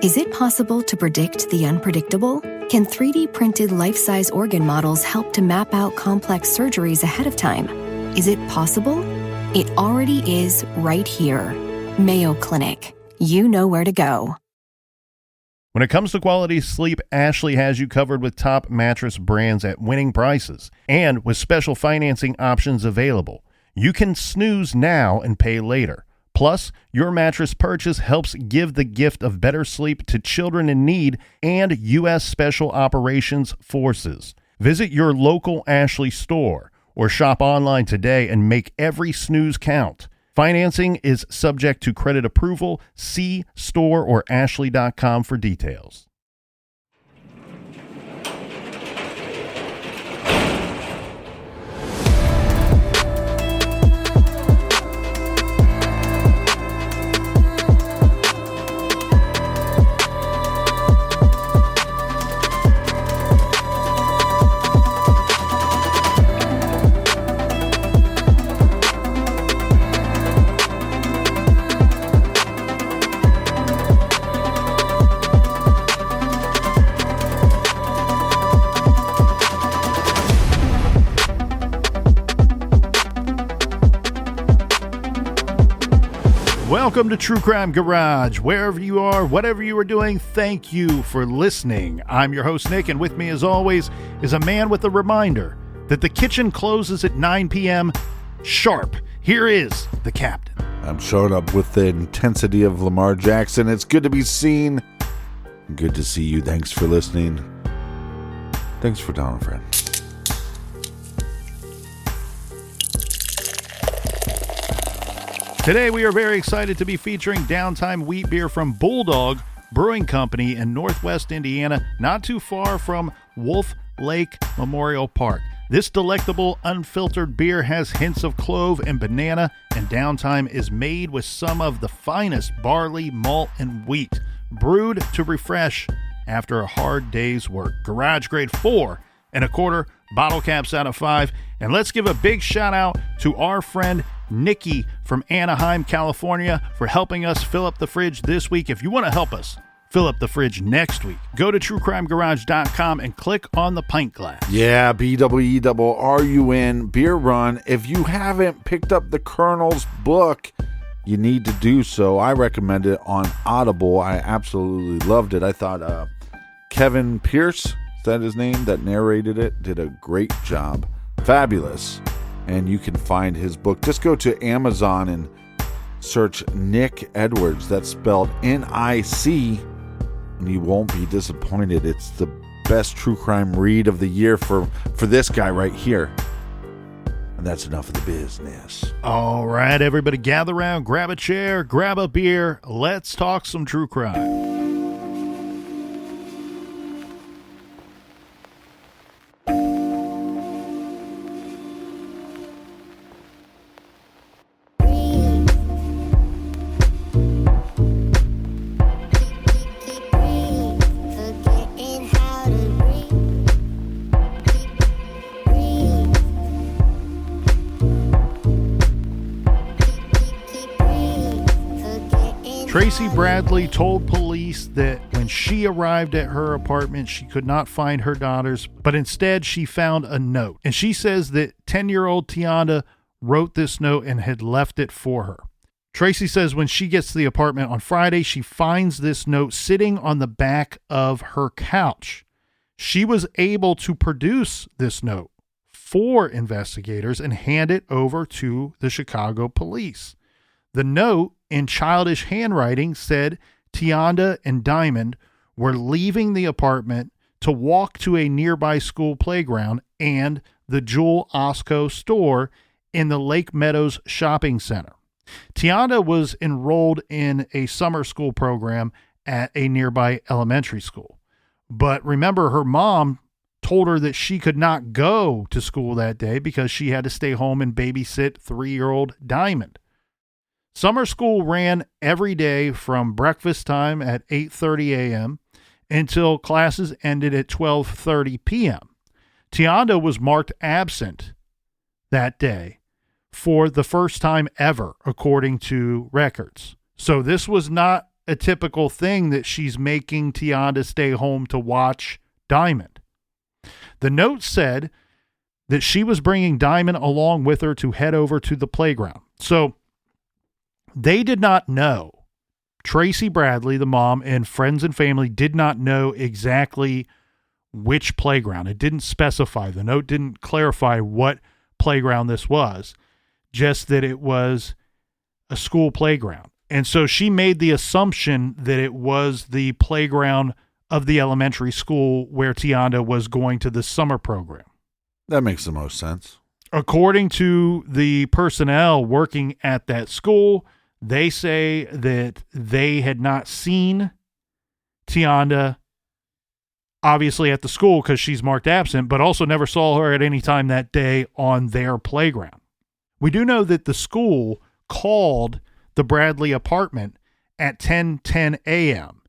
Is it possible to predict the unpredictable? Can 3D printed life-size organ models help to map out complex surgeries ahead of time? Is it possible? It already is right here. Mayo Clinic. You know where to go. When it comes to quality sleep, Ashley has you covered with top mattress brands at winning prices and with special financing options available. You can snooze now and pay later. Plus, your mattress purchase helps give the gift of better sleep to children in need and U.S. Special Operations Forces. Visit your local Ashley store or shop online today and make every snooze count. Financing is subject to credit approval. See store or ashley.com for details. Welcome to True Crime Garage. Wherever you are, whatever you are doing, thank you for listening. I'm your host, Nick, and with me, as always, is a man with a reminder that the kitchen closes at 9 p.m. sharp. Here is the captain. I'm showing up with the intensity of Lamar Jackson. It's good to be seen. Good to see you. Thanks for listening. Thanks for telling a friend. Today, we are very excited to be featuring Downtime Wheat Beer from Bulldog Brewing Company in Northwest Indiana, not too far from Wolf Lake Memorial Park. This delectable, unfiltered beer has hints of clove and banana, and Downtime is made with some of the finest barley, malt, and wheat, brewed to refresh after a hard day's work. Garage grade 4 1/4 bottle caps out of 5. And let's give a big shout out to our friend Nikki from Anaheim, California, for helping us fill up the fridge this week. If you want to help us fill up the fridge next week, go to truecrimegarage.com and click on the pint glass. Yeah, BWERUN, Beer Run. If you haven't picked up the Colonel's book, you need to do so. I recommend it on Audible. I absolutely loved it. I thought Kevin Pierce, is that his name, that narrated it, did a great job. Fabulous. And you can find his book. Just go to Amazon and search Nick Edwards. That's spelled N-I-C, and you won't be disappointed. It's the best true crime read of the year for this guy right here. And that's enough of the business. All right, everybody gather around, grab a chair, grab a beer. Let's talk some true crime. Tracy Bradley told police that when she arrived at her apartment, she could not find her daughters, but instead she found a note. And she says that 10-year-old Tionda wrote this note and had left it for her. Tracy says when she gets to the apartment on Friday, she finds this note sitting on the back of her couch. She was able to produce this note for investigators and hand it over to the Chicago police. The note, in childish handwriting, said Tionda and Diamond were leaving the apartment to walk to a nearby school playground and the Jewel Osco store in the Lake Meadows shopping center. Tionda was enrolled in a summer school program at a nearby elementary school. But remember, her mom told her that she could not go to school that day because she had to stay home and babysit 3-year-old Diamond. Summer school ran every day from breakfast time at 8:30 a.m. until classes ended at 12:30 p.m. Tionda was marked absent that day for the first time ever, according to records. So this was not a typical thing that she's making Tionda stay home to watch Diamond. The note said that she was bringing Diamond along with her to head over to the playground. So they did not know. Tracy Bradley, the mom, and friends and family did not know exactly which playground. It didn't specify. The note didn't clarify what playground this was, just that it was a school playground. And so she made the assumption that it was the playground of the elementary school where Tionda was going to the summer program. That makes the most sense. According to the personnel working at that school, they say that they had not seen Tionda, obviously at the school because she's marked absent, but also never saw her at any time that day on their playground. We do know that the school called the Bradley apartment at 10:10 a.m.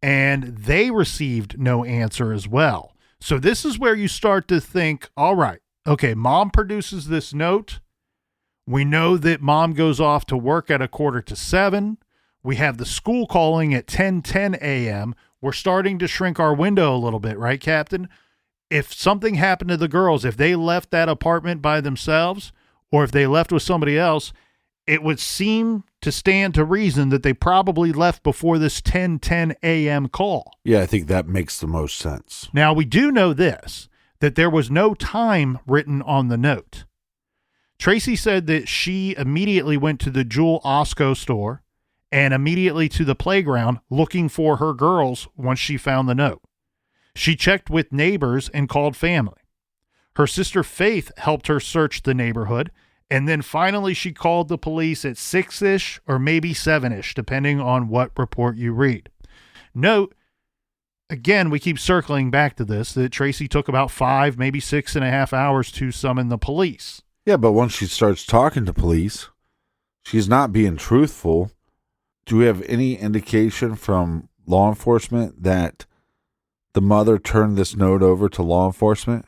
and they received no answer as well. So this is where you start to think, all right, okay, mom produces this note. We know that mom goes off to work at 6:45. We have the school calling at 10:10 a.m. We're starting to shrink our window a little bit, right, Captain? If something happened to the girls, if they left that apartment by themselves or if they left with somebody else, it would seem to stand to reason that they probably left before this 10:10 a.m. call. Yeah, I think that makes the most sense. Now, we do know this, that there was no time written on the note. Tracy said that she immediately went to the Jewel Osco store and immediately to the playground looking for her girls once she found the note. She checked with neighbors and called family. Her sister Faith helped her search the neighborhood, and then finally she called the police at 6-ish or maybe 7-ish, depending on what report you read. Note, again, we keep circling back to this, that Tracy took about 5, maybe 6.5 hours to summon the police. Yeah, but once she starts talking to police, she's not being truthful. Do we have any indication from law enforcement that the mother turned this note over to law enforcement?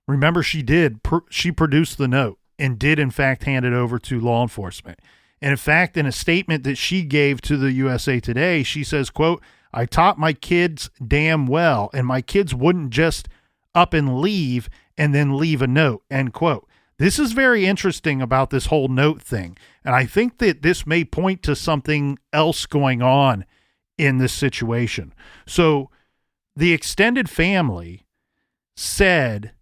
Remember, she did. She produced the note and did, in fact, hand it over to law enforcement. And in fact, in a statement that she gave to the USA Today, she says, quote, "I taught my kids damn well, and my kids wouldn't just up and leave and then leave a note," end quote. This is very interesting about this whole note thing. And I think that this may point to something else going on in this situation. So the extended family said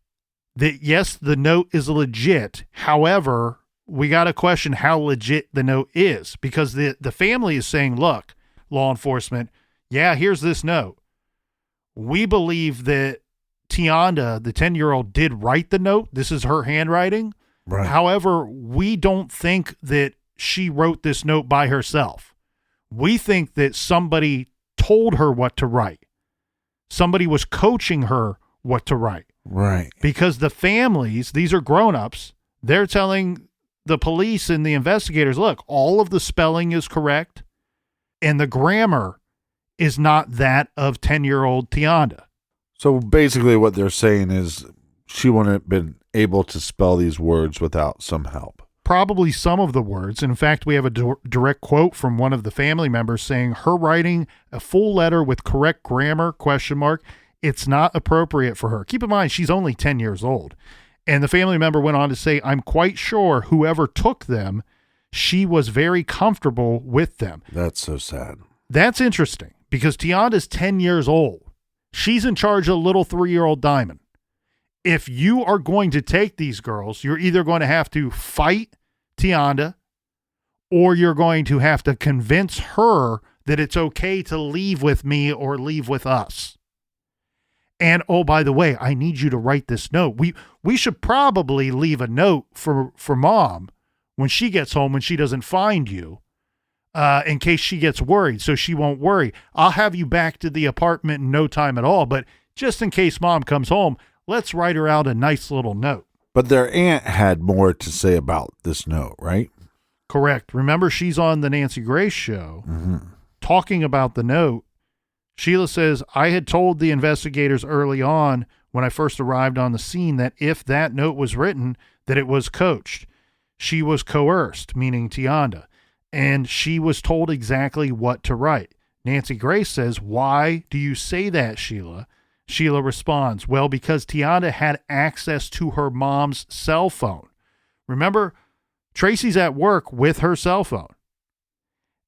that, yes, the note is legit. However, we got to question how legit the note is, because the family is saying, look, law enforcement, yeah, here's this note. We believe that Tionda, the 10-year-old, did write the note. This is her handwriting. Right. However, we don't think that she wrote this note by herself. We think that somebody told her what to write. Somebody was coaching her what to write. Right. Because the families, these are grown-ups, they're telling the police and the investigators, look, all of the spelling is correct and the grammar is not that of 10-year-old Tionda. So basically what they're saying is she wouldn't have been able to spell these words without some help. Probably some of the words. In fact, we have a direct quote from one of the family members saying, her writing a full letter with correct grammar, ? It's not appropriate for her. Keep in mind, she's only 10 years old. And the family member went on to say, I'm quite sure whoever took them, she was very comfortable with them. That's so sad. That's interesting because Tionda's 10 years old. She's in charge of little 3-year-old Diamond. If you are going to take these girls, you're either going to have to fight Tionda or you're going to have to convince her that it's okay to leave with me or leave with us. And, oh, by the way, I need you to write this note. We should probably leave a note for mom when she gets home, when she doesn't find you, in case she gets worried, so she won't worry. I'll have you back to the apartment in no time at all, but just in case mom comes home, let's write her out a nice little note. But their aunt had more to say about this note, right? Correct. Remember, she's on the Nancy Grace show talking about the note. Sheila says, I had told the investigators early on when I first arrived on the scene that if that note was written, that it was coached. She was coerced, meaning Tionda. And she was told exactly what to write. Nancy Grace says, "Why do you say that, Sheila?" Sheila responds, "Well, because Tionda had access to her mom's cell phone." Remember, Tracy's at work with her cell phone.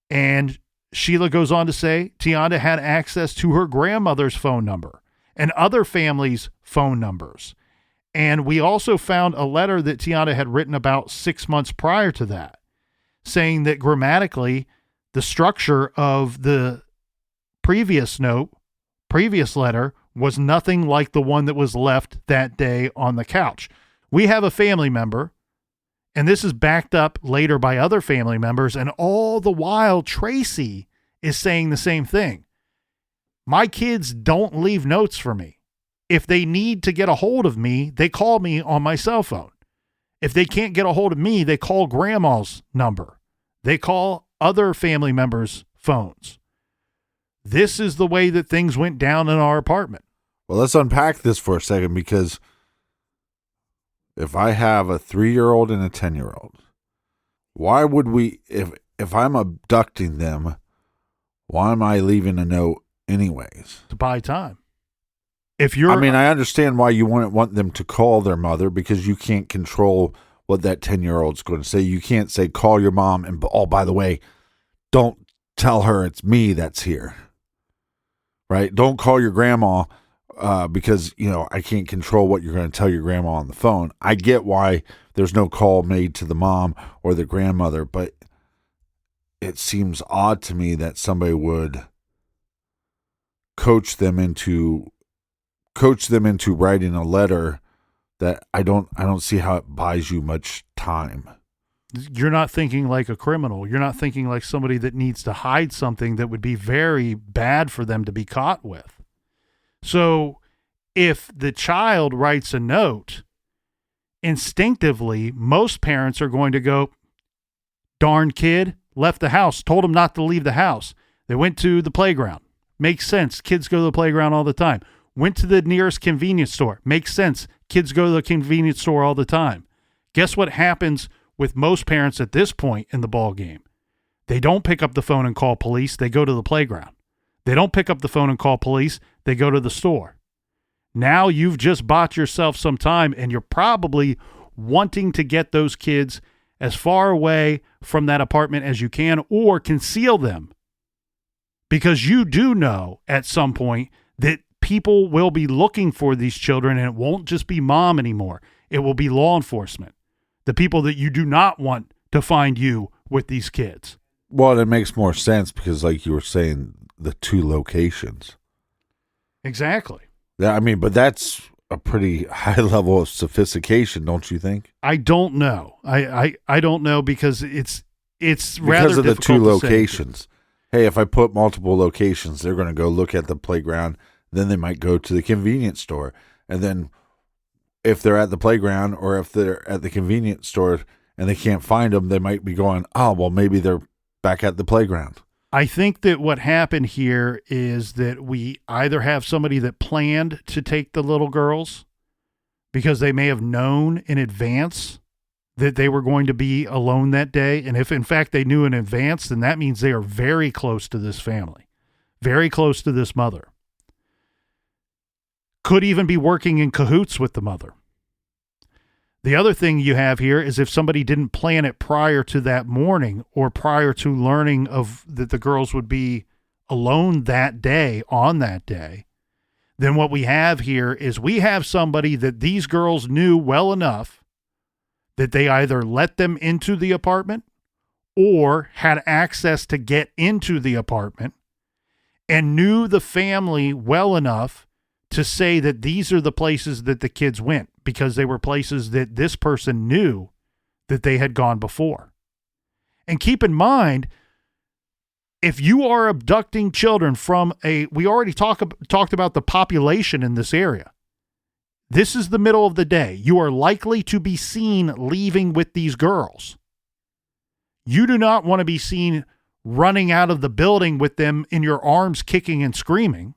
And Sheila goes on to say Tionda had access to her grandmother's phone number and other families' phone numbers. And we also found a letter that Tionda had written about 6 months prior to that, saying that grammatically, the structure of the previous letter was nothing like the one that was left that day on the couch. We have a family member, and this is backed up later by other family members, and all the while Tracy is saying the same thing. My kids don't leave notes for me. If they need to get a hold of me, they call me on my cell phone. If they can't get a hold of me, they call grandma's number. They call other family members' phones. This is the way that things went down in our apartment. Well, let's unpack this for a second, because if I have a 3-year-old and a 10-year-old, why would we, if I'm abducting them, why am I leaving a note anyways? To buy time. I understand why you wouldn't want them to call their mother, because you can't control what that 10-year-old's going to say. You can't say, call your mom, and, oh, by the way, don't tell her it's me that's here. Right? Don't call your grandma because, I can't control what you're going to tell your grandma on the phone. I get why there's no call made to the mom or the grandmother, but it seems odd to me that somebody would coach them into writing a letter that I don't see how it buys you much time. You're not thinking like a criminal. You're not thinking like somebody that needs to hide something that would be very bad for them to be caught with. So if the child writes a note, instinctively, most parents are going to go, darn kid, left the house, told him not to leave the house. They went to the playground. Makes sense. Kids go to the playground all the time. Went to the nearest convenience store. Makes sense. Kids go to the convenience store all the time. Guess what happens with most parents at this point in the ball game? They don't pick up the phone and call police. They go to the playground. They don't pick up the phone and call police. They go to the store. Now you've just bought yourself some time, and you're probably wanting to get those kids as far away from that apartment as you can, or conceal them, because you do know at some point that people will be looking for these children, and it won't just be mom anymore. It will be law enforcement, the people that you do not want to find you with these kids. Well, it makes more sense because, like you were saying, the 2 locations. Exactly. Yeah, but that's a pretty high level of sophistication, don't you think? I don't know. I don't know, because it's rather because of the 2 locations. Hey, if I put multiple locations, they're going to go look at the playground. Then they might go to the convenience store. And then if they're at the playground or if they're at the convenience store and they can't find them, they might be going, oh, well, maybe they're back at the playground. I think that what happened here is that we either have somebody that planned to take the little girls because they may have known in advance that they were going to be alone that day. And if in fact they knew in advance, then that means they are very close to this family, very close to this mother. Could even be working in cahoots with the mother. The other thing you have here is if somebody didn't plan it prior to that morning or prior to learning of that the girls would be alone that day, on that day, then what we have here is we have somebody that these girls knew well enough that they either let them into the apartment or had access to get into the apartment and knew the family well enough to say that these are the places that the kids went, because they were places that this person knew that they had gone before. And keep in mind, if you are abducting children from we already talked about the population in this area. This is the middle of the day. You are likely to be seen leaving with these girls. You do not want to be seen running out of the building with them in your arms, kicking and screaming.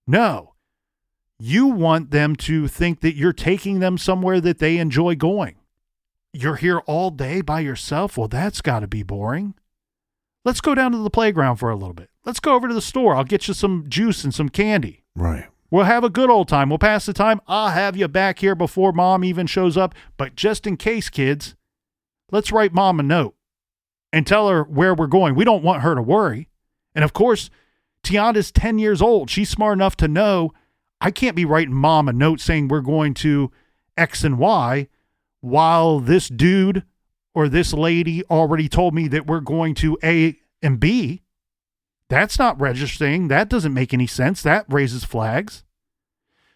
No. You want them to think that you're taking them somewhere that they enjoy going. You're here all day by yourself? Well, that's got to be boring. Let's go down to the playground for a little bit. Let's go over to the store. I'll get you some juice and some candy. Right. We'll have a good old time. We'll pass the time. I'll have you back here before mom even shows up. But just in case, kids, let's write mom a note and tell her where we're going. We don't want her to worry. And of course, Tionda's 10 years old. She's smart enough to know I can't be writing mom a note saying we're going to X and Y while this dude or this lady already told me that we're going to A and B. That's not registering. That doesn't make any sense. That raises flags.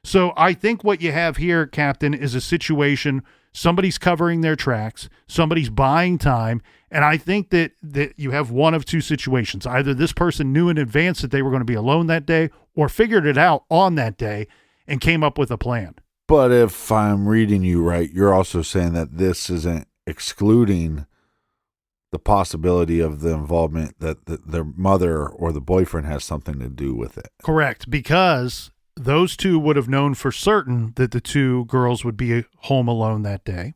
So I think what you have here, Captain, is a situation, somebody's covering their tracks, somebody's buying time, and I think that you have one of two situations. Either this person knew in advance that they were going to be alone that day or figured it out on that day and came up with a plan. But if I'm reading you right, you're also saying that this isn't excluding the possibility of the involvement that their mother or the boyfriend has something to do with it. Correct, because those two would have known for certain that the two girls would be home alone that day.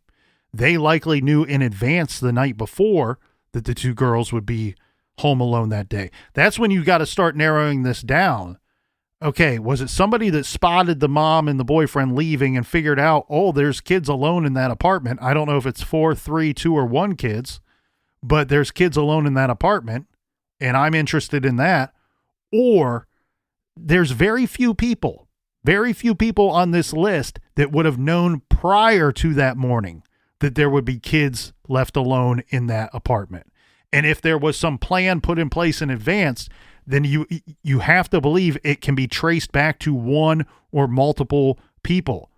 They likely knew in advance the night before that the two girls would be home alone that day. That's when you got to start narrowing this down. Okay, was it somebody that spotted the mom and the boyfriend leaving and figured out, oh, there's kids alone in that apartment? I don't know if it's 4, 3, 2, or 1 kids, but there's kids alone in that apartment, and I'm interested in that. Or there's very few people on this list that would have known prior to that morning that there would be kids left alone in that apartment. And if there was some plan put in place in advance, then you have to believe it can be traced back to one or multiple people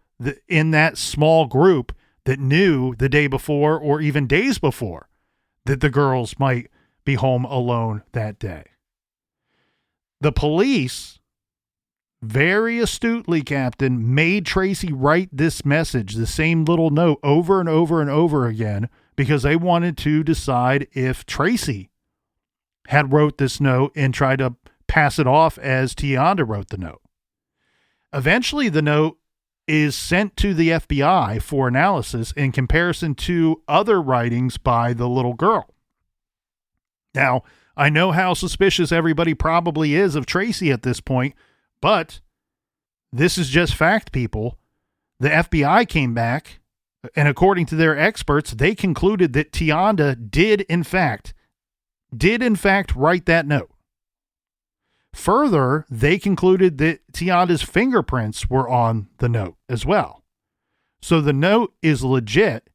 in that small group that knew the day before or even days before that the girls might be home alone that day. The police, very astutely, Captain, made Tracy write this message, the same little note, over and over and over again, because they wanted to decide if Tracy had wrote this note and tried to pass it off as Tionda wrote the note. Eventually, the note is sent to the FBI for analysis in comparison to other writings by the little girl. Now, I know how suspicious everybody probably is of Tracy at this point, but this is just fact, people. The FBI came back, and according to their experts, they concluded that Tionda did in fact write that note. Further, they concluded that Tionda's fingerprints were on the note as well. So the note is legit.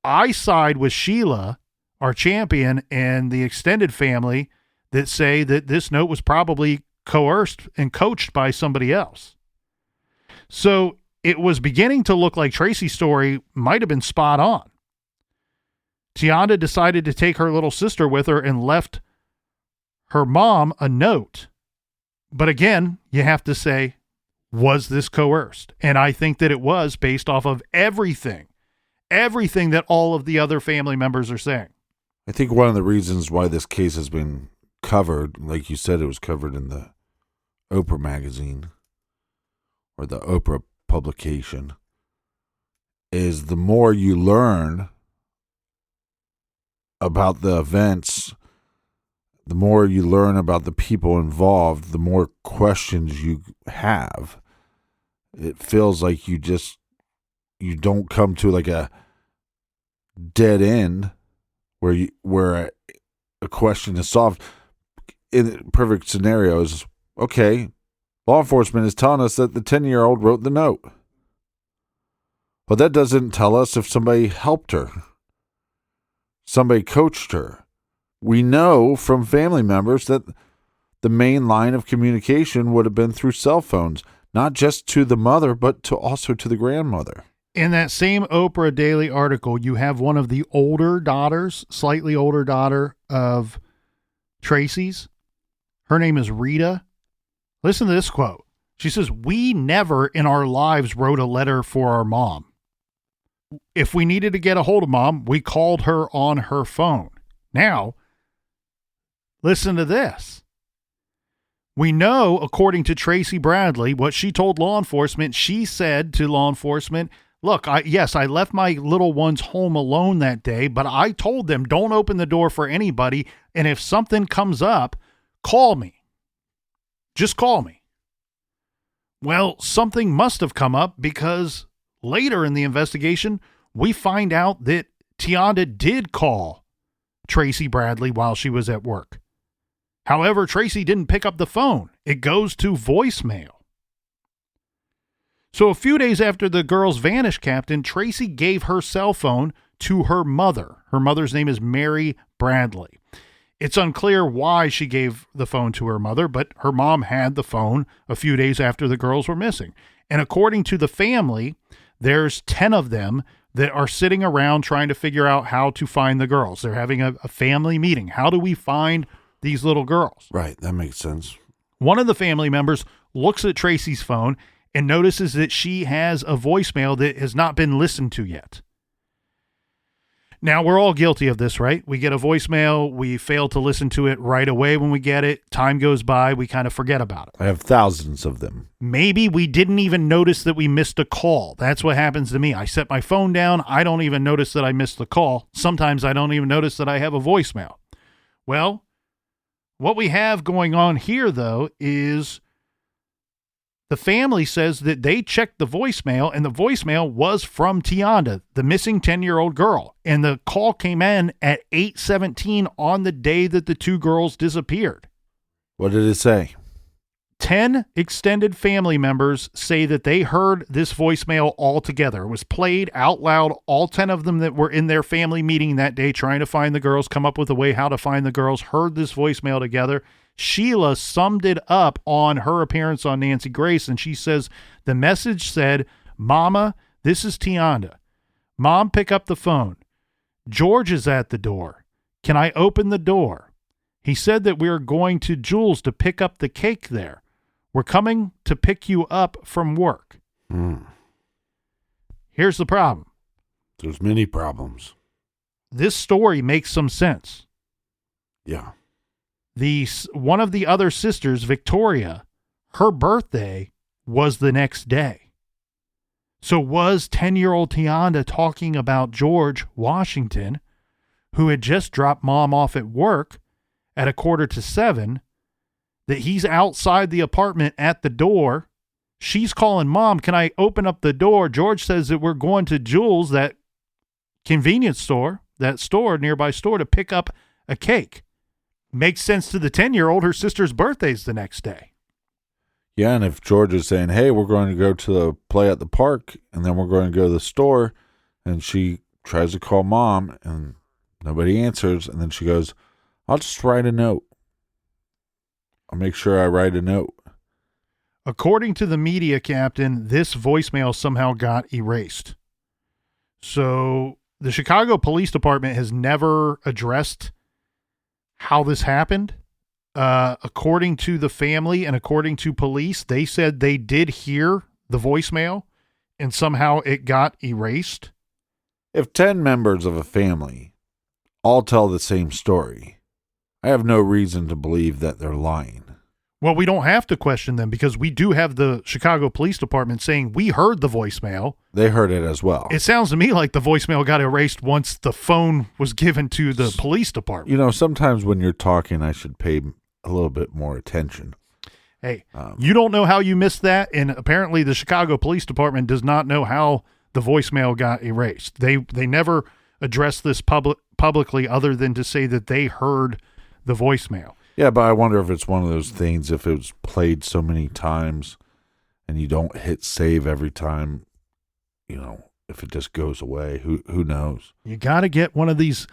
I side with Sheila, our champion, and the extended family that say that this note was probably coerced and coached by somebody else. So it was beginning to look like Tracy's story might have been spot on. Tionda decided to take her little sister with her and left her mom a note. But again, you have to say, was this coerced? And I think that it was, based off of everything that all of the other family members are saying. I think one of the reasons why this case has been covered, like you said, it was covered in the Oprah magazine or the Oprah publication, is the more you learn about the events, the more you learn about the people involved, the more questions you have. It feels like you don't come to like a dead end where a question is solved. In a perfect scenario is, okay, law enforcement is telling us that the 10-year-old wrote the note. But that doesn't tell us if somebody helped her. Somebody coached her. We know from family members that the main line of communication would have been through cell phones, not just to the mother, but also to the grandmother. In that same Oprah Daily article, you have one of the older daughters, slightly older daughter of Tracy's. Her name is Rita. Listen to this quote. She says, "We never in our lives wrote a letter for our mom. If we needed to get a hold of mom, we called her on her phone." Now, listen to this. We know, according to Tracy Bradley, what she told law enforcement. She said to law enforcement, Look, I left my little ones home alone that day, but I told them, don't open the door for anybody. And if something comes up, call me. Just call me. Well, something must have come up because later in the investigation, we find out that Tionda did call Tracy Bradley while she was at work. However, Tracy didn't pick up the phone. It goes to voicemail. So a few days after the girls vanished, Captain, Tracy gave her cell phone to her mother. Her mother's name is Mary Bradley. It's unclear why she gave the phone to her mother, but her mom had the phone a few days after the girls were missing. And according to the family, there's 10 of them that are sitting around trying to figure out how to find the girls. They're having a family meeting. How do we find these little girls? Right, that makes sense. One of the family members looks at Tracy's phone and notices that she has a voicemail that has not been listened to yet. Now, we're all guilty of this, right? We get a voicemail, we fail to listen to it right away when we get it. Time goes by, we kind of forget about it. I have thousands of them. Maybe we didn't even notice that we missed a call. That's what happens to me. I set my phone down, I don't even notice that I missed the call. Sometimes I don't even notice that I have a voicemail. Well, what we have going on here, though, is the family says that they checked the voicemail, and the voicemail was from Tionda, the missing 10-year-old girl. And the call came in at 8:17 on the day that the two girls disappeared. What did it say? 10 extended family members say that they heard this voicemail all together. It was played out loud. All 10 of them that were in their family meeting that day trying to find the girls, come up with a way how to find the girls, heard this voicemail together. Sheila summed it up on her appearance on Nancy Grace, and she says the message said, "Mama, this is Tionda. Mom, pick up the phone. George is at the door. Can I open the door? He said that we are going to Jules to pick up the cake there. We're coming to pick you up from work." Here's the problem. There's many problems. This story makes some sense. Yeah. One of the other sisters, Victoria, her birthday was the next day. So was 10-year-old Tionda talking about George Washington, who had just dropped Mom off at work at 6:45, that he's outside the apartment at the door? She's calling Mom, "Can I open up the door?" George says that we're going to Jules, that convenience store, that store, nearby store, to pick up a cake. Makes sense to the 10-year-old. Her sister's birthday's the next day. Yeah, and if George is saying, "Hey, we're going to go to the play at the park, and then we're going to go to the store," and she tries to call Mom, and nobody answers, and then she goes, "I'll just write a note. I'll make sure I write a note." According to the media, Captain, this voicemail somehow got erased. So the Chicago Police Department has never addressed how this happened. According to the family and according to police, they said they did hear the voicemail and somehow it got erased. If 10 members of a family all tell the same story, I have no reason to believe that they're lying. Well, we don't have to question them because we do have the Chicago Police Department saying we heard the voicemail. They heard it as well. It sounds to me like the voicemail got erased once the phone was given to the police department. You know, sometimes when you're talking, I should pay a little bit more attention. Hey, you don't know how you missed that, and apparently the Chicago Police Department does not know how the voicemail got erased. They never addressed this publicly other than to say that they heard the voicemail. Yeah, but I wonder if it's one of those things, if it was played so many times and you don't hit save every time, you know, if it just goes away, who knows? You got to get one of these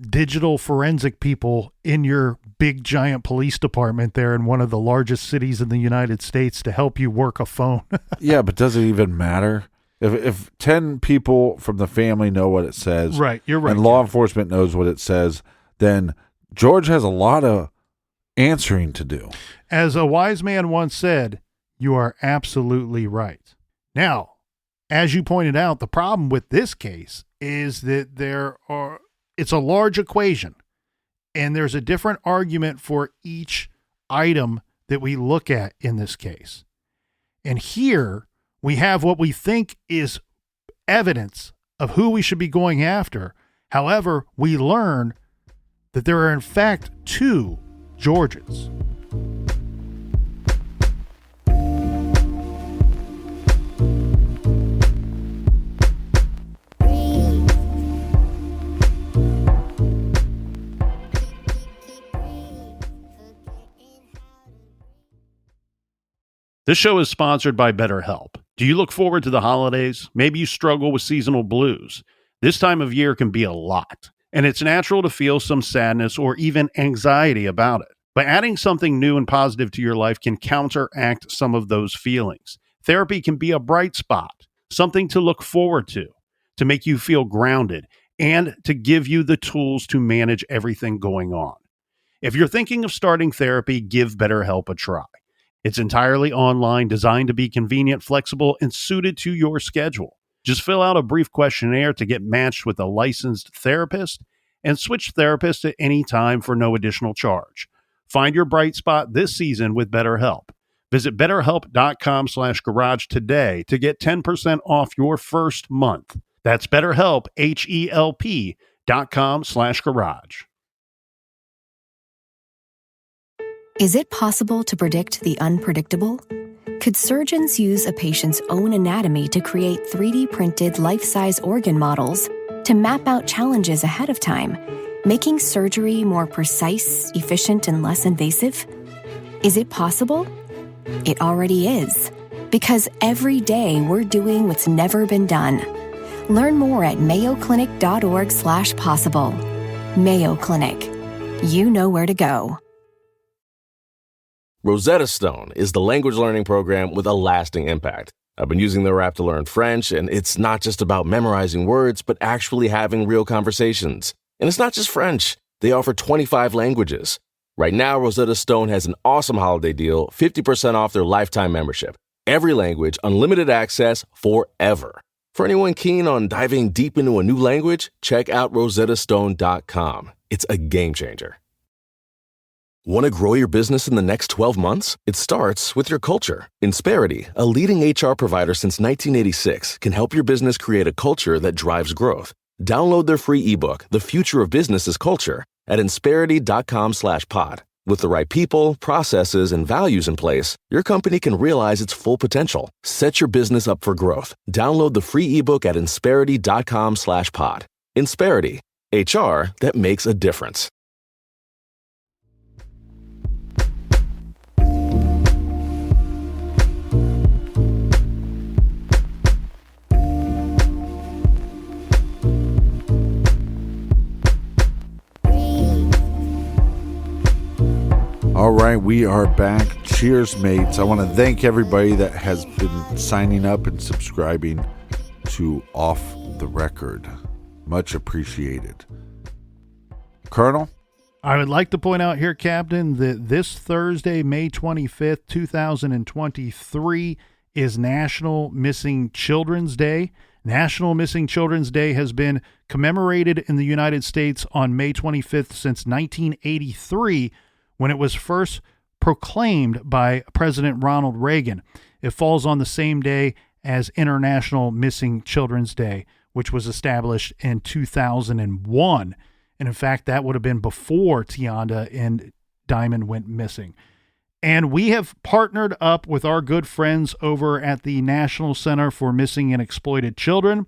digital forensic people in your big giant police department there in one of the largest cities in the United States to help you work a phone. Yeah, but does it even matter? If 10 people from the family know what it says, right, you're right, and law enforcement knows what it says, then George has a lot of answering to do. As a wise man once said, you are absolutely right. Now, as you pointed out, the problem with this case is that it's a large equation, and there's a different argument for each item that we look at in this case. And here we have what we think is evidence of who we should be going after. However, we learn that there are in fact 2 Georges. This show is sponsored by BetterHelp. Do you look forward to the holidays? Maybe you struggle with seasonal blues. This time of year can be a lot, and it's natural to feel some sadness or even anxiety about it. But adding something new and positive to your life can counteract some of those feelings. Therapy can be a bright spot, something to look forward to make you feel grounded, and to give you the tools to manage everything going on. If you're thinking of starting therapy, give BetterHelp a try. It's entirely online, designed to be convenient, flexible, and suited to your schedule. Just fill out a brief questionnaire to get matched with a licensed therapist and switch therapists at any time for no additional charge. Find your bright spot this season with BetterHelp. Visit BetterHelp.com/garage today to get 10% off your first month. That's BetterHelp, HELP.com/garage. Is it possible to predict the unpredictable? Could surgeons use a patient's own anatomy to create 3D printed life-size organ models to map out challenges ahead of time, making surgery more precise, efficient, and less invasive? Is it possible? It already is, because every day we're doing what's never been done. Learn more at mayoclinic.org/possible. Mayo Clinic. You know where to go. Rosetta Stone is the language learning program with a lasting impact. I've been using their app to learn French, and it's not just about memorizing words, but actually having real conversations. And it's not just French. They offer 25 languages. Right now, Rosetta Stone has an awesome holiday deal, 50% off their lifetime membership. Every language, unlimited access forever. For anyone keen on diving deep into a new language, check out rosettastone.com. It's a game changer. Want to grow your business in the next 12 months? It starts with your culture. Insperity, a leading HR provider since 1986, can help your business create a culture that drives growth. Download their free ebook, The Future of Business is Culture, at insperity.com/pod. With the right people, processes, and values in place, your company can realize its full potential. Set your business up for growth. Download the free ebook at insperity.com/pod. Insperity, HR that makes a difference. All right, we are back. Cheers, mates. I want to thank everybody that has been signing up and subscribing to Off the Record. Much appreciated. Colonel? I would like to point out here, Captain, that this Thursday, May 25th, 2023, is National Missing Children's Day. National Missing Children's Day has been commemorated in the United States on May 25th since 1983, when it was first proclaimed by President Ronald Reagan. It falls on the same day as International Missing Children's Day, which was established in 2001. And in fact, that would have been before Tionda and Diamond went missing. And we have partnered up with our good friends over at the National Center for Missing and Exploited Children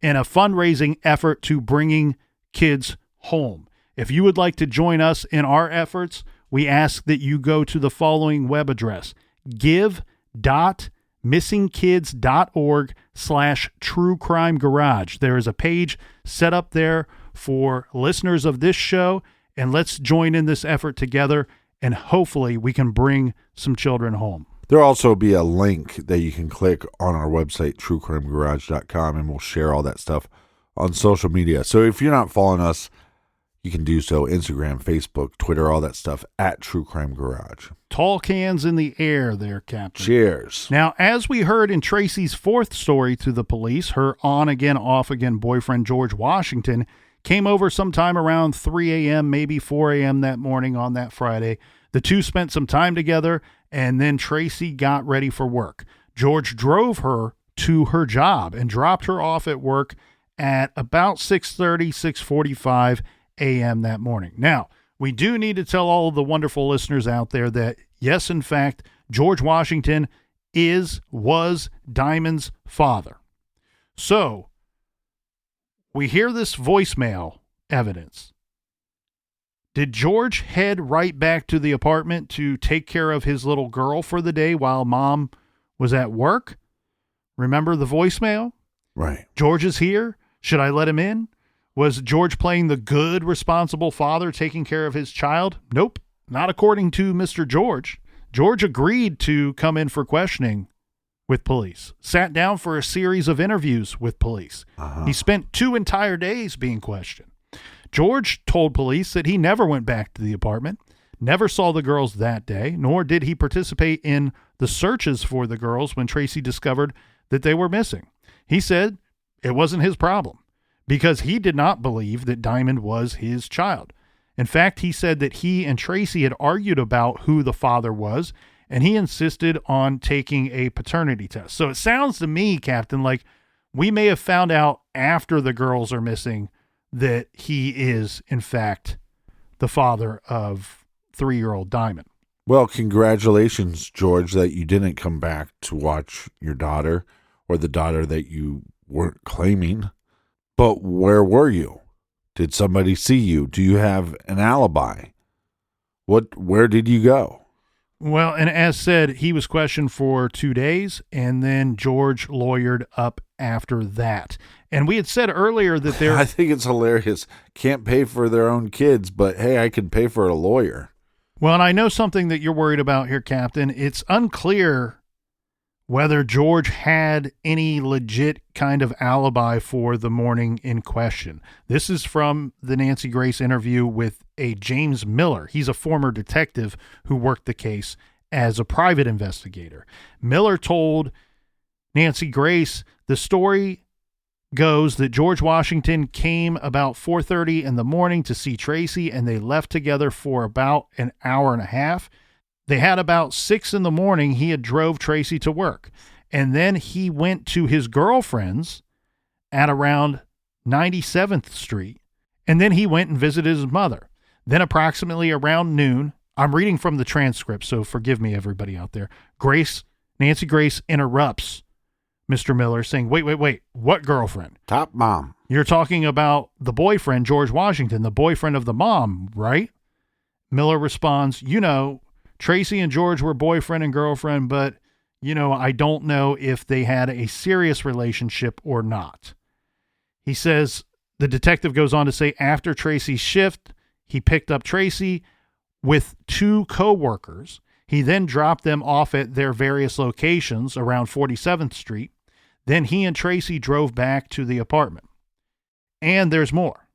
in a fundraising effort to bringing kids home. If you would like to join us in our efforts, we ask that you go to the following web address, give.missingkids.org/truecrimegarage. There is a page set up there for listeners of this show, and let's join in this effort together, and hopefully we can bring some children home. There'll also be a link that you can click on our website, truecrimegarage.com, and we'll share all that stuff on social media. So if you're not following us, you can do so Instagram, Facebook, Twitter, all that stuff at True Crime Garage. Tall cans in the air there, Captain. Cheers. Now, as we heard in Tracy's fourth story to the police, her on-again, off-again boyfriend, George Washington, came over sometime around 3 a.m., maybe 4 a.m. that morning on that Friday. The two spent some time together, and then Tracy got ready for work. George drove her to her job and dropped her off at work at about 6:30, 6:45 a.m. that morning. Now, we do need to tell all of the wonderful listeners out there that, yes, in fact, George Washington was Diamond's father. So, we hear this voicemail evidence. Did George head right back to the apartment to take care of his little girl for the day while mom was at work? Remember the voicemail? Right. George is here. Should I let him in? Was George playing the good, responsible father taking care of his child? Nope, not according to Mr. George. George agreed to come in for questioning with police, sat down for a series of interviews with police. He spent 2 entire days being questioned. George told police that he never went back to the apartment, never saw the girls that day, nor did he participate in the searches for the girls when Tracy discovered that they were missing. He said it wasn't his problem because he did not believe that Diamond was his child. In fact, he said that he and Tracy had argued about who the father was, and he insisted on taking a paternity test. So it sounds to me, Captain, like we may have found out after the girls are missing that he is, in fact, the father of 3-year-old Diamond. Well, congratulations, George, that you didn't come back to watch your daughter or the daughter that you weren't claiming. But where were you? Did somebody see you? Do you have an alibi? Where did you go? Well, and as said, he was questioned for 2 days, and then George lawyered up after that. And we had said earlier that I think it's hilarious. Can't pay for their own kids, but hey, I can pay for a lawyer. Well, and I know something that you're worried about here, Captain. It's unclear whether George had any legit kind of alibi for the morning in question. This is from the Nancy Grace interview with a James Miller. He's a former detective who worked the case as a private investigator. Miller told Nancy Grace the story goes that George Washington came about 4:30 in the morning to see Tracy, and they left together for about an hour and a half. They had about 6 in the morning, he had drove Tracy to work. And then he went to his girlfriend's at around 97th Street. And then he went and visited his mother. Then approximately around noon, I'm reading from the transcript, so forgive me, everybody out there. Nancy Grace interrupts Mr. Miller saying, wait, what girlfriend? Top mom. You're talking about the boyfriend, George Washington, the boyfriend of the mom, right? Miller responds, Tracy and George were boyfriend and girlfriend, but, I don't know if they had a serious relationship or not. He says, the detective goes on to say, after Tracy's shift, he picked up Tracy with 2 co-workers. He then dropped them off at their various locations around 47th Street. Then he and Tracy drove back to the apartment. And there's more.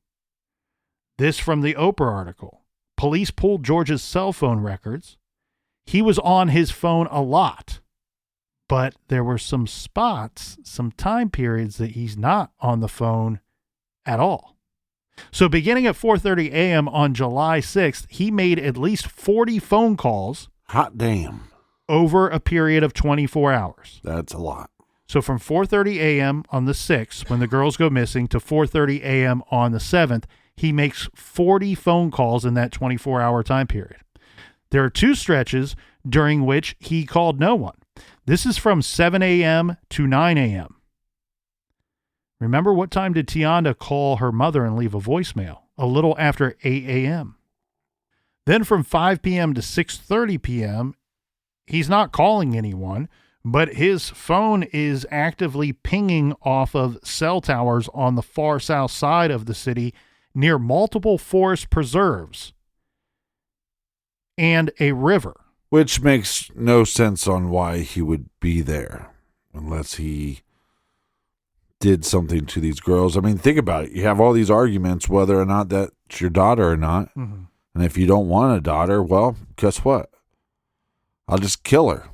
This from the Oprah article. Police pulled George's cell phone records. He was on his phone a lot, but there were some spots, some time periods that he's not on the phone at all. So beginning at 4:30 a.m. on July 6th, he made at least 40 phone calls. Hot damn. Over a period of 24 hours. That's a lot. So from 4:30 a.m. on the 6th, when the girls go missing, to 4:30 a.m. on the 7th, he makes 40 phone calls in that 24-hour time period. There are 2 stretches during which he called no one. This is from 7 a.m. to 9 a.m. Remember, what time did Tionda call her mother and leave a voicemail? A little after 8 a.m. Then from 5 p.m. to 6:30 p.m., he's not calling anyone, but his phone is actively pinging off of cell towers on the far south side of the city near multiple forest preserves and a river. Which makes no sense on why he would be there unless he did something to these girls. I mean, think about it. You have all these arguments whether or not that's your daughter or not. Mm-hmm. And if you don't want a daughter, well, guess what? I'll just kill her.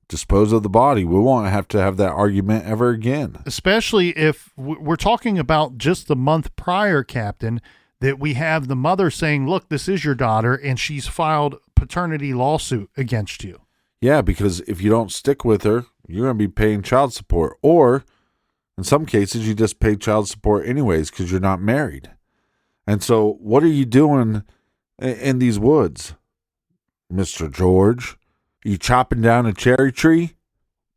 Dispose of the body. We won't have to have that argument ever again. Especially if we're talking about just the month prior, Captain, that we have the mother saying, look, this is your daughter, and she's filed paternity lawsuit against you. Yeah, because if you don't stick with her, you're going to be paying child support. Or in some cases, you just pay child support anyways because you're not married. And so what are you doing in these woods, Mr. George? Are you chopping down a cherry tree?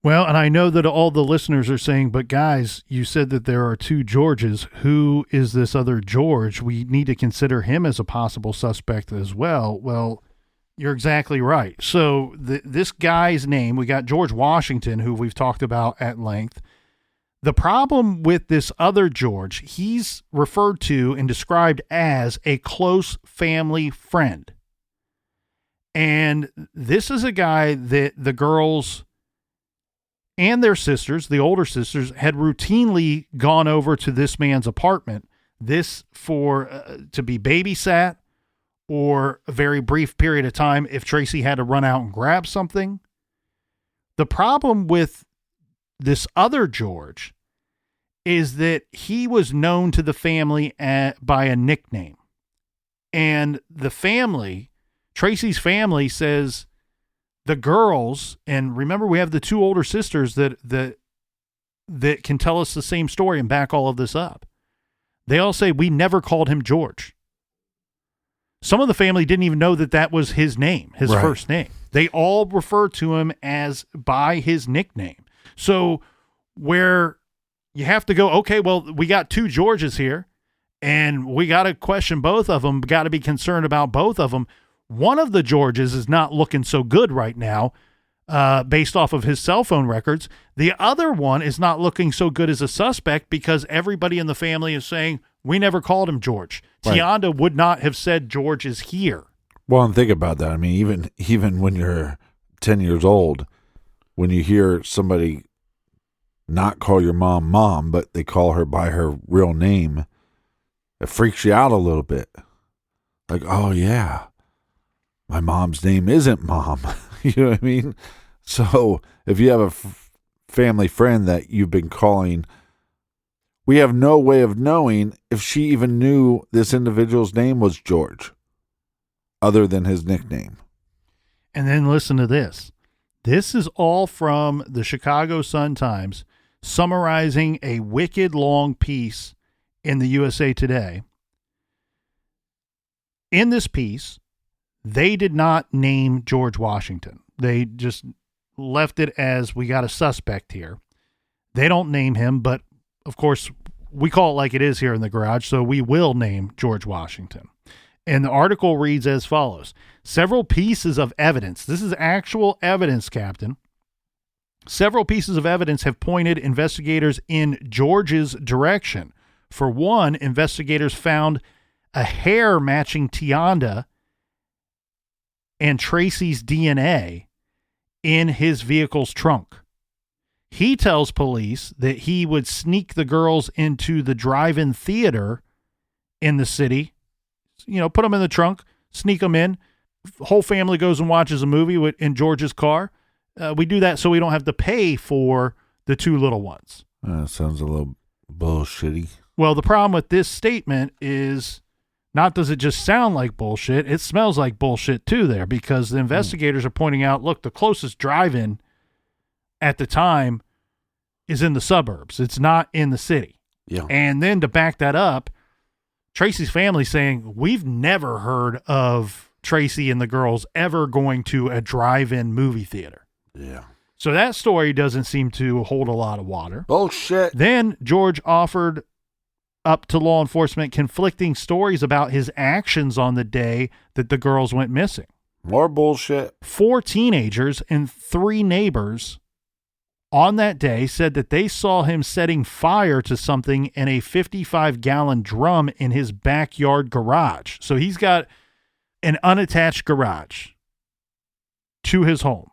Well, and I know that all the listeners are saying, but guys, you said that there are two Georges. Who is this other George? We need to consider him as a possible suspect as well. Well, you're exactly right. So this guy's name, we got George Washington, who we've talked about at length. The problem with this other George, he's referred to and described as a close family friend. And this is a guy that the girls and their sisters, the older sisters, had routinely gone over to this man's apartment, this for to be babysat or a very brief period of time if Tracy had to run out and grab something. The problem with this other George is that he was known to the family by a nickname. And the family, Tracy's family, says the girls, and remember we have the two older sisters that can tell us the same story and back all of this up. They all say we never called him George. Some of the family didn't even know that was his name, his first name. They all refer to him as by his nickname. So where you have to go, okay, well, we got two Georges here and we got to question both of them, got to be concerned about both of them. One of the Georges is not looking so good right now, based off of his cell phone records. The other one is not looking so good as a suspect because everybody in the family is saying, we never called him George. Right. Tionda would not have said George is here. Well, and think about that. I mean, even when you're 10 years old, when you hear somebody not call your mom, but they call her by her real name, it freaks you out a little bit. Like, oh, yeah, my mom's name isn't Mom. You know what I mean? So if you have a family friend that you've been calling, we have no way of knowing if she even knew this individual's name was George, other than his nickname. And then listen to this. This is all from the Chicago Sun-Times, summarizing a wicked long piece in the USA Today. In this piece, they did not name George Washington. They just left it as we got a suspect here. They don't name him, but of course, we call it like it is here in the garage, so we will name George Washington. And the article reads as follows. Several pieces of evidence. This is actual evidence, Captain. Several pieces of evidence have pointed investigators in George's direction. For one, investigators found a hair matching Tionda and Tracy's DNA in his vehicle's trunk. He tells police that he would sneak the girls into the drive-in theater in the city, put them in the trunk, sneak them in. The whole family goes and watches a movie in George's car. We do that so we don't have to pay for the two little ones. Sounds a little bullshitty. Well, the problem with this statement is not does it just sound like bullshit, it smells like bullshit too there, because the investigators are pointing out, look, the closest drive-in at the time is in the suburbs. It's not in the city. Yeah. And then to back that up, Tracy's family saying, we've never heard of Tracy and the girls ever going to a drive-in movie theater. Yeah. So that story doesn't seem to hold a lot of water. Bullshit. Then George offered up to law enforcement conflicting stories about his actions on the day that the girls went missing. More bullshit. 4 teenagers and 3 neighbors on that day said that they saw him setting fire to something in a 55-gallon drum in his backyard garage. So he's got an unattached garage to his home.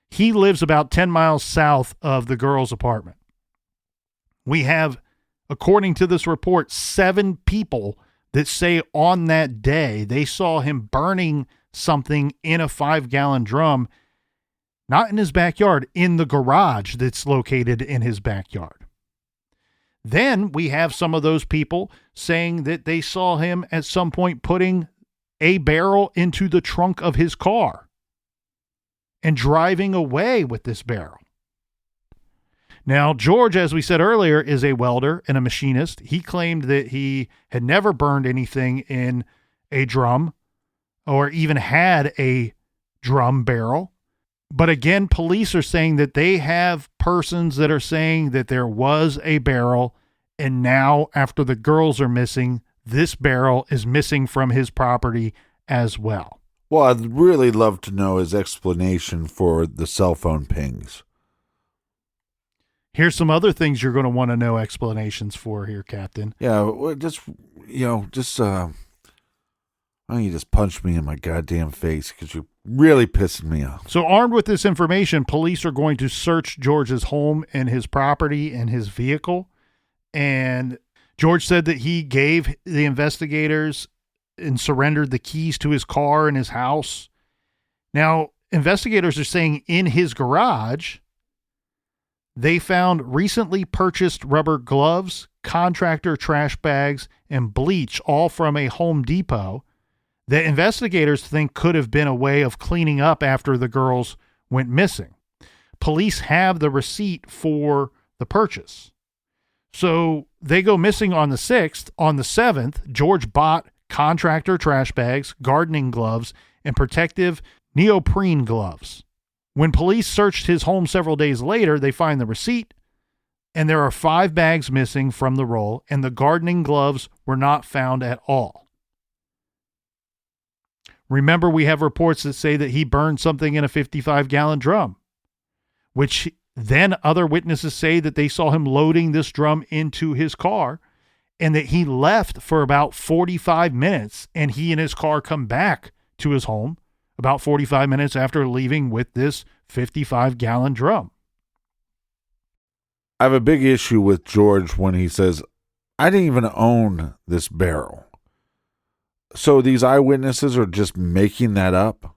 He lives about 10 miles south of the girls' apartment. We have, according to this report, 7 people that say on that day they saw him burning something in a 5-gallon drum, not in his backyard, in the garage that's located in his backyard. Then we have some of those people saying that they saw him at some point putting a barrel into the trunk of his car. and driving away with this barrel. Now, George, as we said earlier, is a welder and a machinist. He claimed that he had never burned anything in a drum or even had a drum barrel. But again, police are saying that they have persons that are saying that there was a barrel, and now after the girls are missing, this barrel is missing from his property as well. Well, I'd really love to know his explanation for the cell phone pings. Here's some other things you're going to want to know explanations for here, Captain. Yeah, why don't you just punch me in my goddamn face, because you're really pissing me off. So armed with this information, police are going to search George's home and his property and his vehicle. And George said that he gave the investigators and surrendered the keys to his car and his house. Now, investigators are saying in his garage, they found recently purchased rubber gloves, contractor trash bags, and bleach, all from a Home Depot, that investigators think could have been a way of cleaning up after the girls went missing. Police have the receipt for the purchase. So they go missing on the 6th. On the 7th, George bought contractor trash bags, gardening gloves, and protective neoprene gloves. When police searched his home several days later, they find the receipt, and there are 5 bags missing from the roll, and the gardening gloves were not found at all. Remember, we have reports that say that he burned something in a 55-gallon drum, which then other witnesses say that they saw him loading this drum into his car, and that he left for about 45 minutes, and he and his car come back to his home about 45 minutes after leaving with this 55-gallon drum. I have a big issue with George when he says, I didn't even own this barrel. So these eyewitnesses are just making that up?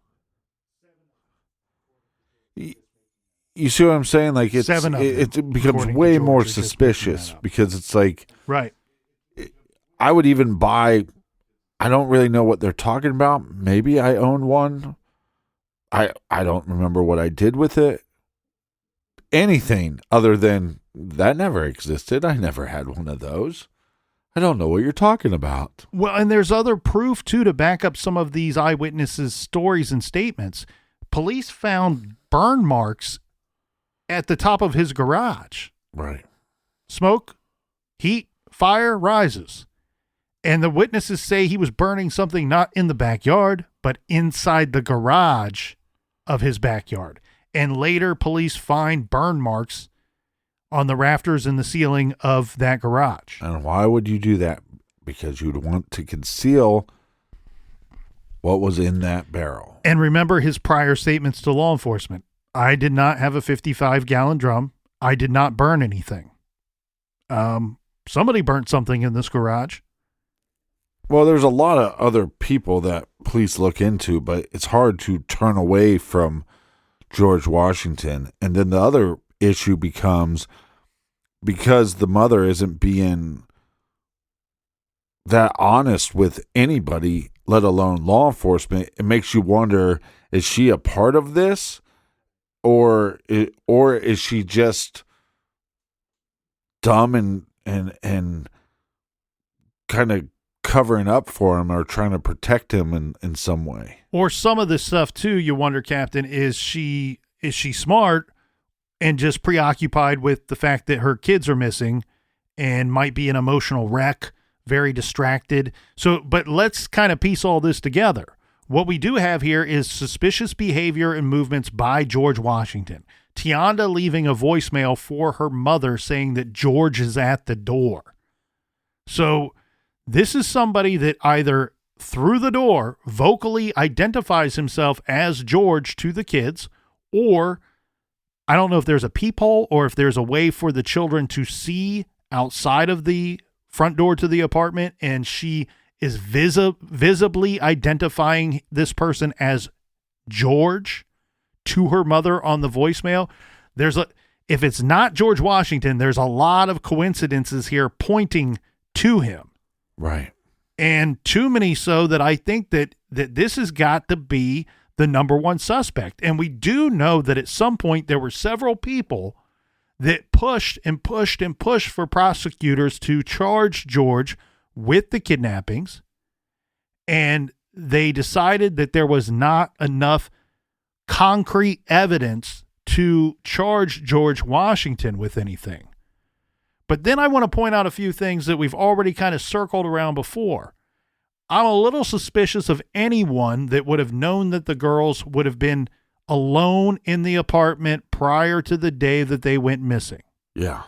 You see what I'm saying? Like it becomes way more suspicious, because it's like, right. I would even buy, I don't really know what they're talking about. Maybe I own one. I don't remember what I did with it. Anything other than that never existed. I never had one of those. I don't know what you're talking about. Well, and there's other proof, too, to back up some of these eyewitnesses' stories and statements. Police found burn marks at the top of his garage. Right. Smoke, heat, fire rises. And the witnesses say he was burning something not in the backyard, but inside the garage of his backyard. And later, police find burn marks on the rafters and the ceiling of that garage. And why would you do that? Because you'd want to conceal what was in that barrel. And remember his prior statements to law enforcement. I did not have a 55-gallon drum. I did not burn anything. Somebody burnt something in this garage. Well, there's a lot of other people that police look into, but it's hard to turn away from George Washington. And then the other issue becomes, because the mother isn't being that honest with anybody, let alone law enforcement, it makes you wonder, is she a part of this? Or is she just dumb and kind of covering up for him, or trying to protect him in some way? Or some of this stuff too, you wonder, Captain, is she smart and just preoccupied with the fact that her kids are missing and might be an emotional wreck, very distracted. So, but let's kind of piece all this together. What we do have here is suspicious behavior and movements by George Washington. Tionda leaving a voicemail for her mother saying that George is at the door. So this is somebody that either through the door vocally identifies himself as George to the kids, or I don't know if there's a peephole or if there's a way for the children to see outside of the front door to the apartment, and she is visibly identifying this person as George to her mother on the voicemail. If it's not George Washington, there's a lot of coincidences here pointing to him. Right. And too many so that I think that this has got to be the number one suspect. And we do know that at some point there were several people that pushed and pushed and pushed for prosecutors to charge George with the kidnappings. And they decided that there was not enough concrete evidence to charge George Washington with anything. But then I want to point out a few things that we've already kind of circled around before. I'm a little suspicious of anyone that would have known that the girls would have been alone in the apartment prior to the day that they went missing. Yeah.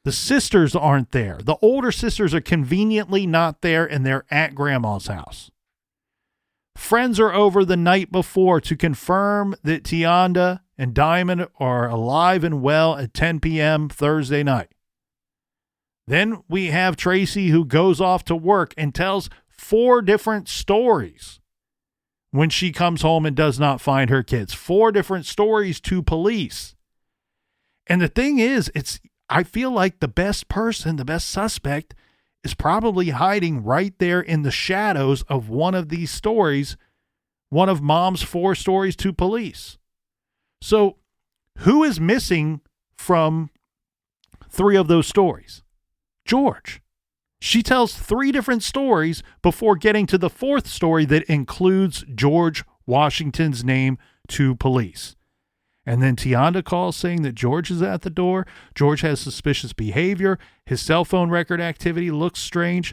The sisters aren't there. The older sisters are conveniently not there, and they're at grandma's house. Friends are over the night before to confirm that Tionda and Diamond are alive and well at 10 p.m. Thursday night. Then we have Tracy, who goes off to work and tells 4 different stories when she comes home and does not find her kids. 4 different stories to police. And the thing is, I feel like the best person, the best suspect, is probably hiding right there in the shadows of one of these stories, one of Mom's 4 stories to police. So who is missing from 3 of those stories? George. She tells 3 different stories before getting to the 4th story that includes George Washington's name to police. And then Tionda calls saying that George is at the door. George has suspicious behavior. His cell phone record activity looks strange.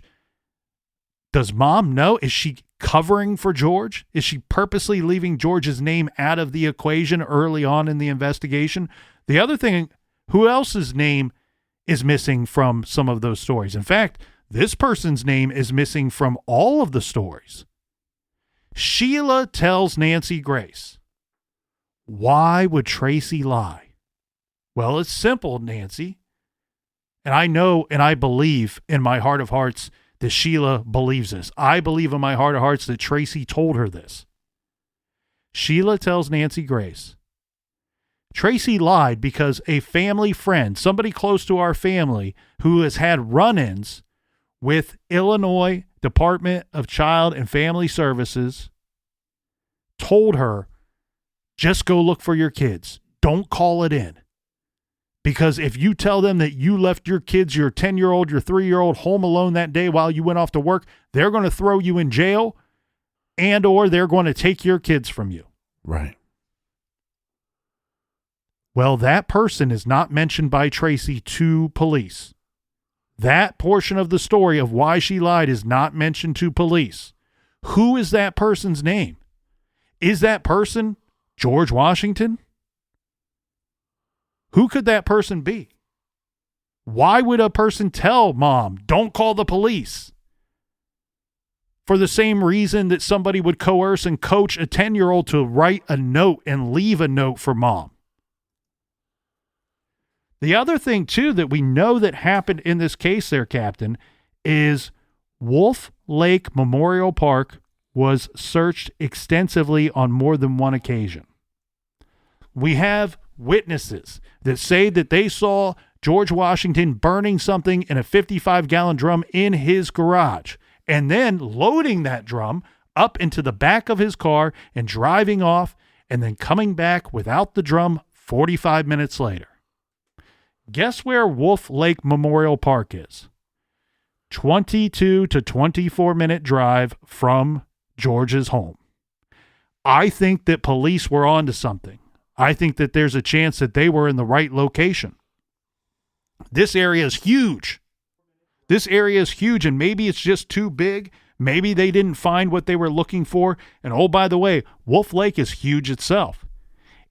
Does Mom know? Is she covering for George? Is she purposely leaving George's name out of the equation early on in the investigation? The other thing, who else's name is missing from some of those stories? In fact, this person's name is missing from all of the stories. Sheila tells Nancy Grace, "Why would Tracy lie?" Well, it's simple, Nancy. And I know and I believe in my heart of hearts that Sheila believes this. I believe in my heart of hearts that Tracy told her this. Sheila tells Nancy Grace, Tracy lied because a family friend, somebody close to our family who has had run-ins with Illinois Department of Child and Family Services, told her, just go look for your kids. Don't call it in. Because if you tell them that you left your kids, your 10-year-old, your 3-year-old home alone that day while you went off to work, they're going to throw you in jail and or they're going to take your kids from you. Right. Well, that person is not mentioned by Tracy to police. That portion of the story of why she lied is not mentioned to police. Who is that person's name? Is that person George Washington? Who could that person be? Why would a person tell Mom, don't call the police? For the same reason that somebody would coerce and coach a 10-year-old to write a note and leave a note for Mom. The other thing, too, that we know that happened in this case there, Captain, is Wolf Lake Memorial Park was searched extensively on more than one occasion. We have witnesses that say that they saw George Washington burning something in a 55-gallon drum in his garage and then loading that drum up into the back of his car and driving off and then coming back without the drum 45 minutes later. Guess where Wolf Lake Memorial Park is? 22 to 24-minute drive from George's home. I think that police were onto something. I think that there's a chance that they were in the right location. This area is huge. This area is huge, and maybe it's just too big. Maybe they didn't find what they were looking for. And oh, by the way, Wolf Lake is huge itself.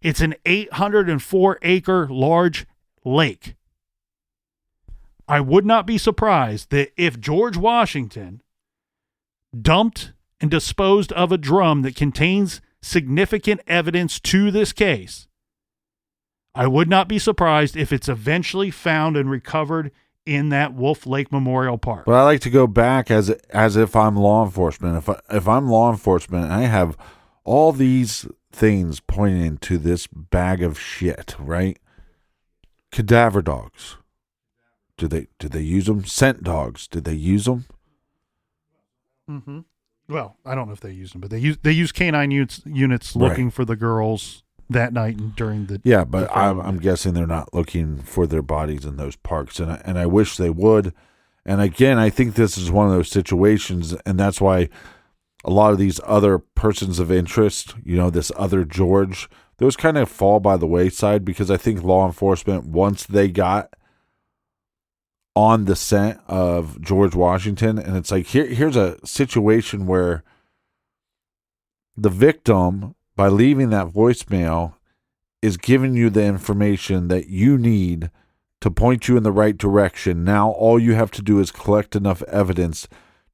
It's an 804-acre large lake. I would not be surprised that if George Washington dumped and disposed of a drum that contains significant evidence to this case, I would not be surprised if it's eventually found and recovered in that Wolf Lake Memorial Park. But I like to go back as if I'm law enforcement. If I'm law enforcement and I have all these things pointing to this bag of shit, right? Cadaver dogs. Did they use them? Scent dogs. Did they use them? Mm-hmm. Well, I don't know if they used them, but they use canine units looking for the girls that night and during the but the I'm guessing they're not looking for their bodies in those parks, and I wish they would. And again, I think this is one of those situations, and that's why a lot of these other persons of interest, this other George, those kind of fall by the wayside, because I think law enforcement, once they got on the scent of George Washington, and it's like, here's a situation where the victim, by leaving that voicemail, is giving you the information that you need to point you in the right direction. Now all you have to do is collect enough evidence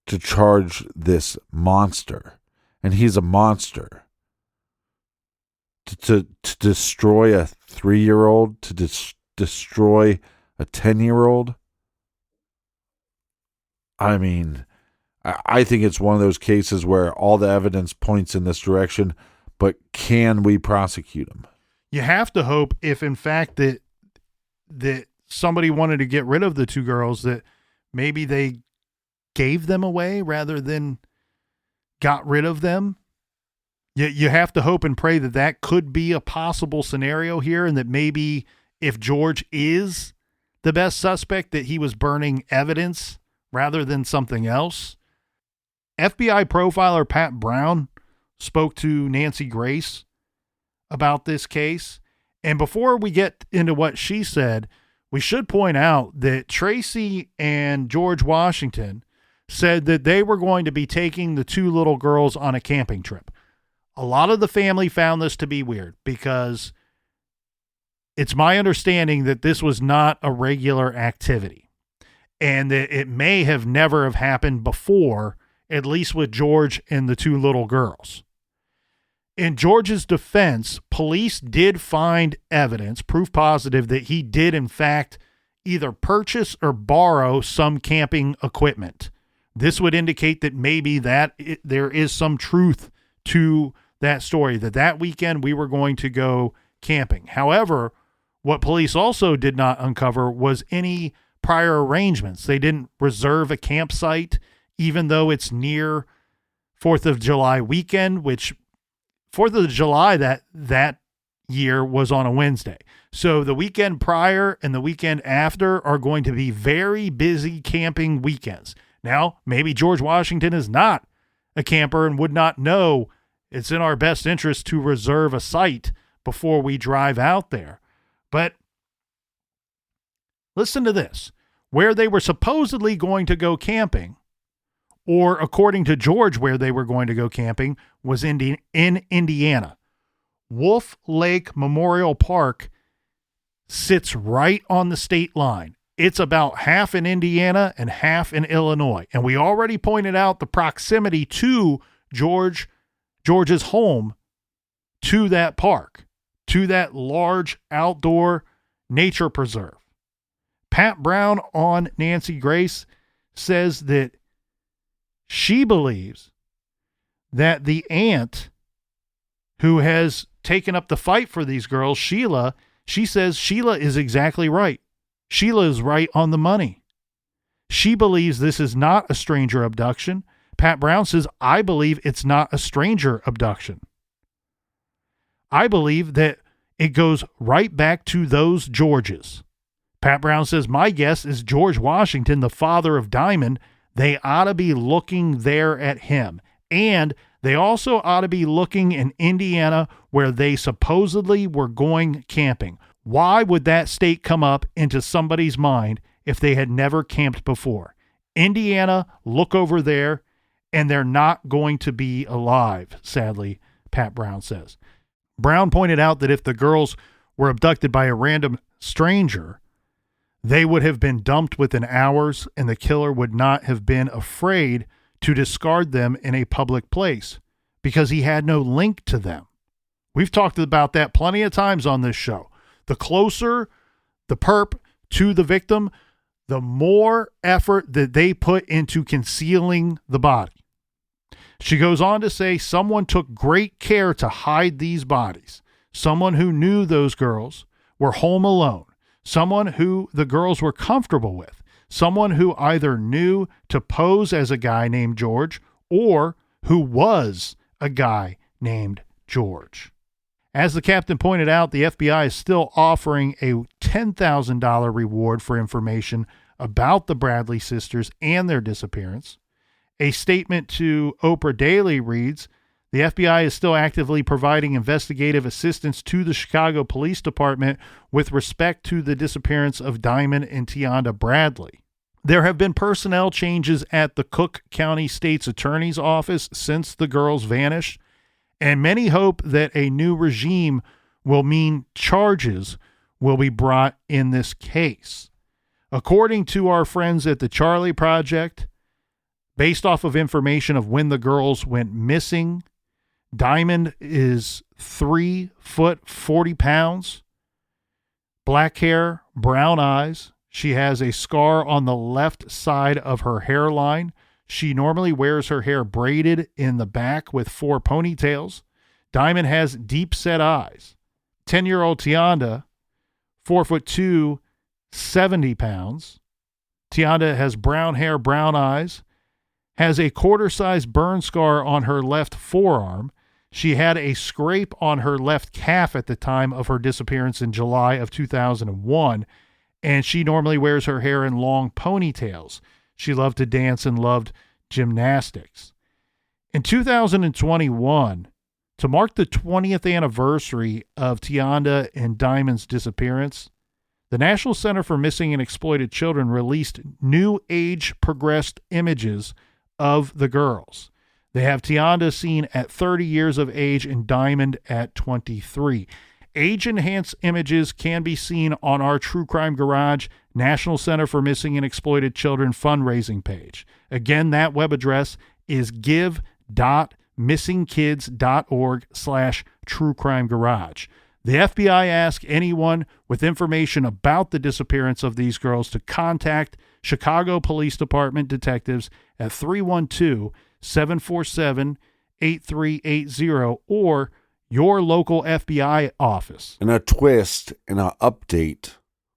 to charge this monster. And he's a monster. To destroy a 3-year-old, to destroy a 10-year-old. I mean, I think it's one of those cases where all the evidence points in this direction, but can we prosecute him? You have to hope, if in fact that somebody wanted to get rid of the two girls, that maybe they gave them away rather than got rid of them. You have to hope and pray that could be a possible scenario here, and that maybe if George is the best suspect, that he was burning evidence rather than something else. FBI profiler Pat Brown spoke to Nancy Grace about this case. And before we get into what she said, we should point out that Tracy and George Washington said that they were going to be taking the two little girls on a camping trip. A lot of the family found this to be weird, because it's my understanding that this was not a regular activity, and that it may have never have happened before, at least with George and the two little girls. In George's defense, police did find evidence, proof positive, that he did in fact either purchase or borrow some camping equipment. This would indicate that maybe there is some truth to that story, that weekend we were going to go camping. However, what police also did not uncover was any prior arrangements. They didn't reserve a campsite, even though it's near 4th of July weekend, which 4th of July that year was on a Wednesday. So the weekend prior and the weekend after are going to be very busy camping weekends. Now, maybe George Washington is not a camper and would not know it's in our best interest to reserve a site before we drive out there. But listen to this. Where they were supposedly going to go camping, or according to George, where they were going to go camping, was in Indiana. Wolf Lake Memorial Park sits right on the state line. It's about half in Indiana and half in Illinois. And we already pointed out the proximity to George's home to that park, to that large outdoor nature preserve. Pat Brown on Nancy Grace says that she believes that the aunt who has taken up the fight for these girls, Sheila, she says Sheila is exactly right. Sheila is right on the money. She believes this is not a stranger abduction. Pat Brown says, I believe it's not a stranger abduction. I believe that it goes right back to those Georges. Pat Brown says, my guess is George Washington, the father of Diamond, they ought to be looking there at him. And they also ought to be looking in Indiana, where they supposedly were going camping. Why would that state come up into somebody's mind if they had never camped before? Indiana, look over there, and they're not going to be alive, sadly, Pat Brown says. Brown pointed out that if the girls were abducted by a random stranger, they would have been dumped within hours, and the killer would not have been afraid to discard them in a public place because he had no link to them. We've talked about that plenty of times on this show. The closer the perp to the victim, the more effort that they put into concealing the body. She goes on to say someone took great care to hide these bodies. Someone who knew those girls were home alone. Someone who the girls were comfortable with. Someone who either knew to pose as a guy named George or who was a guy named George. As the captain pointed out, the FBI is still offering a $10,000 reward for information about the Bradley sisters and their disappearance. A statement to Oprah Daily reads, "The FBI is still actively providing investigative assistance to the Chicago Police Department with respect to the disappearance of Diamond and Tionda Bradley. There have been personnel changes at the Cook County State's Attorney's Office since the girls vanished, and many hope that a new regime will mean charges will be brought in this case. According to our friends at the Charlie Project, based off of information of when the girls went missing, Diamond is 3 foot 40 pounds, black hair, brown eyes. She has a scar on the left side of her hairline. She normally wears her hair braided in the back with 4 ponytails. Diamond has deep set eyes. 10-year-old Tionda, 4'2", 70 pounds. Tionda has brown hair, brown eyes, has a quarter-size burn scar on her left forearm. She had a scrape on her left calf at the time of her disappearance in July of 2001, and she normally wears her hair in long ponytails. She loved to dance and loved gymnastics. In 2021, to mark the 20th anniversary of Tionda and Diamond's disappearance, the National Center for Missing and Exploited Children released new age-progressed images of the girls. They have Tionda seen at 30 years of age and Diamond at 23. Age-enhanced images can be seen on our True Crime Garage National Center for Missing and Exploited Children fundraising page. Again, that web address is give.missingkids.org/truecrimegarage. The FBI asks anyone with information about the disappearance of these girls to contact Chicago Police Department detectives at 312-747-8380 or your local FBI office. In a twist, in an update,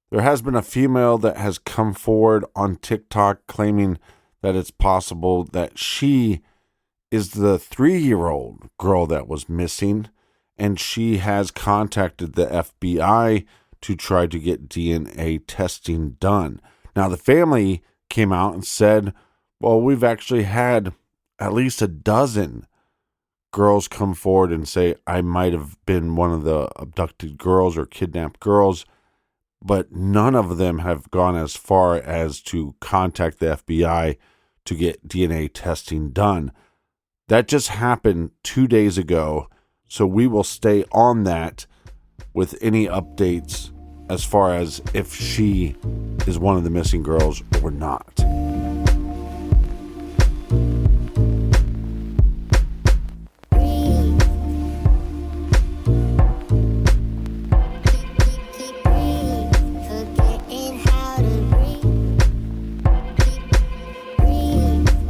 there has been a female that has come forward on TikTok claiming that it's possible that she is the 3-year-old girl that was missing, and she has contacted the FBI to try to get DNA testing done. Now, the family came out and said, well, we've actually had at least a dozen girls come forward and say, I might have been one of the abducted girls or kidnapped girls, but none of them have gone as far as to contact the FBI to get DNA testing done. That just happened 2 days ago, so we will stay on that with any updates as far as if she is one of the missing girls or not.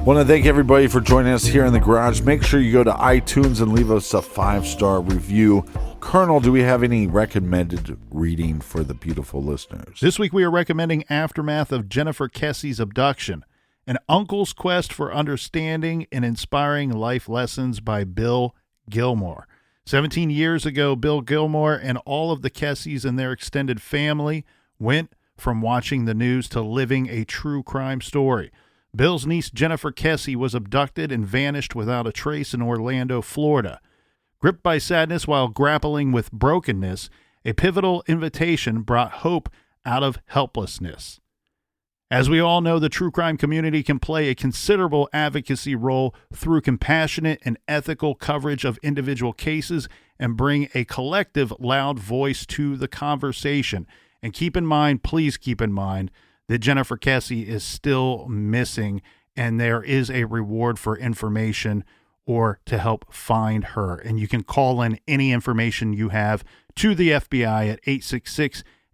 Want to thank everybody for joining us here in the garage. Make sure you go to iTunes and leave us a 5-star review. Colonel, do we have any recommended reading for the beautiful listeners? This week we are recommending Aftermath of Jennifer Kessie's Abduction, An Uncle's Quest for Understanding and Inspiring Life Lessons by Bill Gilmore. 17 years ago, Bill Gilmore and all of the Kessies and their extended family went from watching the news to living a true crime story. Bill's niece Jennifer Kessie was abducted and vanished without a trace in Orlando, Florida. Gripped by sadness while grappling with brokenness, a pivotal invitation brought hope out of helplessness. As we all know, the true crime community can play a considerable advocacy role through compassionate and ethical coverage of individual cases and bring a collective loud voice to the conversation. And keep in mind, please keep in mind, that Jennifer Kessie is still missing, and there is a reward for information or to help find her. And you can call in any information you have to the FBI at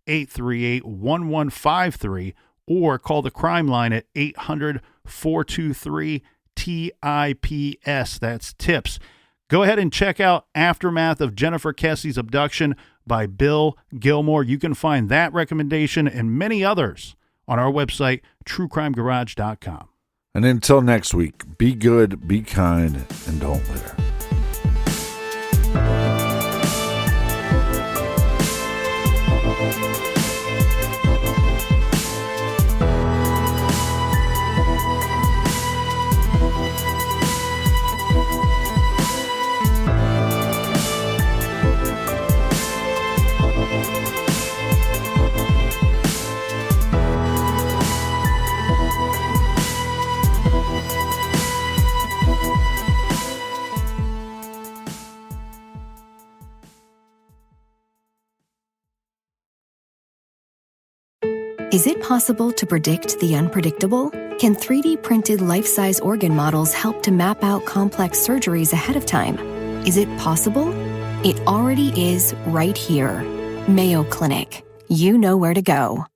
866-838-1153 or call the crime line at 800-423-TIPS. That's TIPS. Go ahead and check out Aftermath of Jennifer Kessie's Abduction by Bill Gilmore. You can find that recommendation and many others on our website, truecrimegarage.com. And until next week, be good, be kind, and don't litter. Is it possible to predict the unpredictable? Can 3D printed life-size organ models help to map out complex surgeries ahead of time? Is it possible? It already is right here. Mayo Clinic. You know where to go.